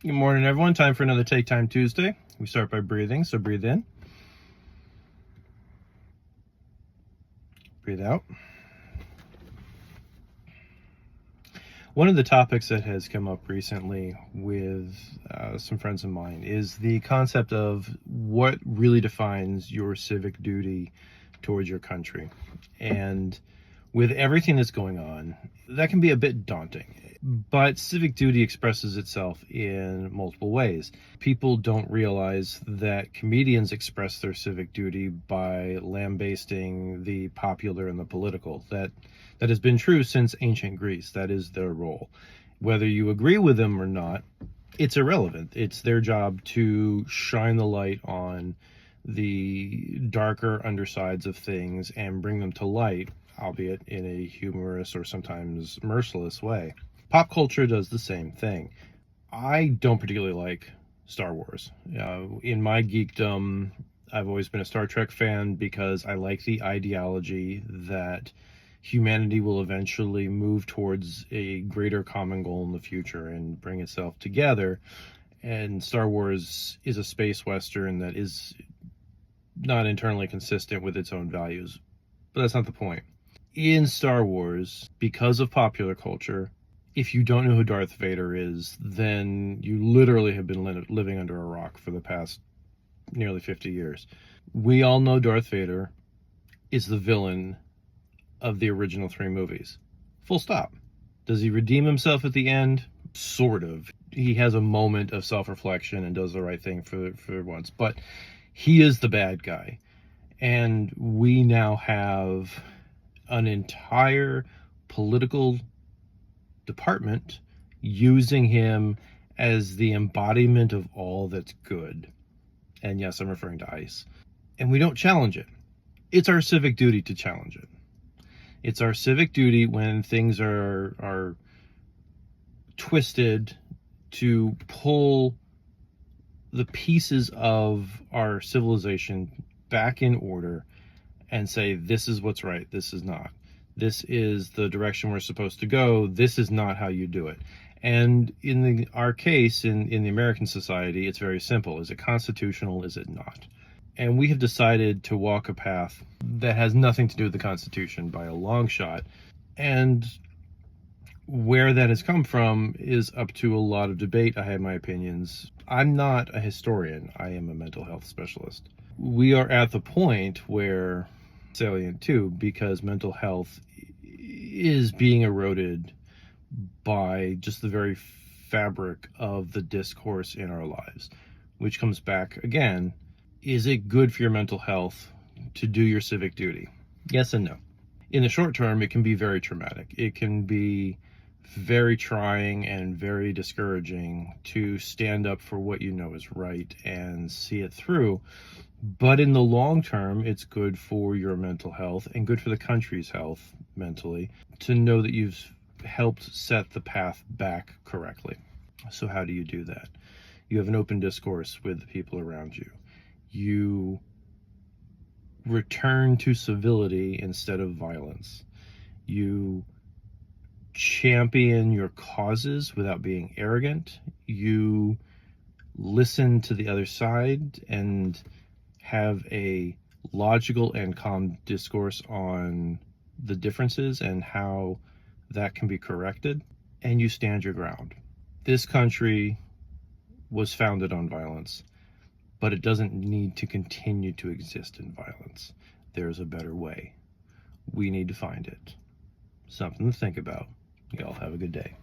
Good morning, everyone. Time for another Take Time Tuesday. We start by breathing, so breathe in, breathe out. One of the topics that has come up recently with some friends of mine is the concept of what really defines your civic duty towards your country. And with everything that's going on, that can be a bit daunting. But civic duty expresses itself in multiple ways. People don't realize that comedians express their civic duty by lambasting the popular and the political. That has been true since ancient Greece. That is their role. Whether you agree with them or not, it's irrelevant. It's their job to shine the light on the darker undersides of things and bring them to light, albeit in a humorous or sometimes merciless way. Pop culture does the same thing. I don't particularly like Star Wars. In my geekdom, I've always been a Star Trek fan because I like the ideology that humanity will eventually move towards a greater common goal in the future and bring itself together. And Star Wars is a space western that is not internally consistent with its own values. But that's not the point. In Star Wars, because of popular culture, if you don't know who Darth Vader is, then you literally have been living under a rock for the past nearly 50 years. We all know Darth Vader is the villain of the original 3 movies. Full stop. Does he redeem himself at the end? Sort of. He has a moment of self-reflection and does the right thing for once. But he is the bad guy. And we now have an entire political department using him as the embodiment of all that's good. And yes, I'm referring to ICE. And we don't challenge it. It's our civic duty to challenge it. It's our civic duty when things are twisted to pull the pieces of our civilization back in order and say, this is what's right, this is not. This is the direction we're supposed to go. This is not how you do it. And in our case, in the American society, it's very simple. Is it constitutional? Is it not? And we have decided to walk a path that has nothing to do with the Constitution by a long shot. And where that has come from is up to a lot of debate. I have my opinions. I'm not a historian. I am a mental health specialist. We are at the point where, salient too, because mental health is being eroded by just the very fabric of the discourse in our lives, which comes back again. Is it good for your mental health to do your civic duty? Yes and no. In the short term, it can be very traumatic. It can be very trying and very discouraging to stand up for what you know is right and see it through. But in the long term, it's good for your mental health and good for the country's health mentally to know that you've helped set the path back correctly. So how do you do that? You have an open discourse with the people around you. You return to civility instead of violence. You champion your causes without being arrogant. You listen to the other side and have a logical and calm discourse on the differences and how that can be corrected, and you stand your ground. This country was founded on violence, but it doesn't need to continue to exist in violence. There's a better way. We need to find it. Something to think about. Y'all have a good day.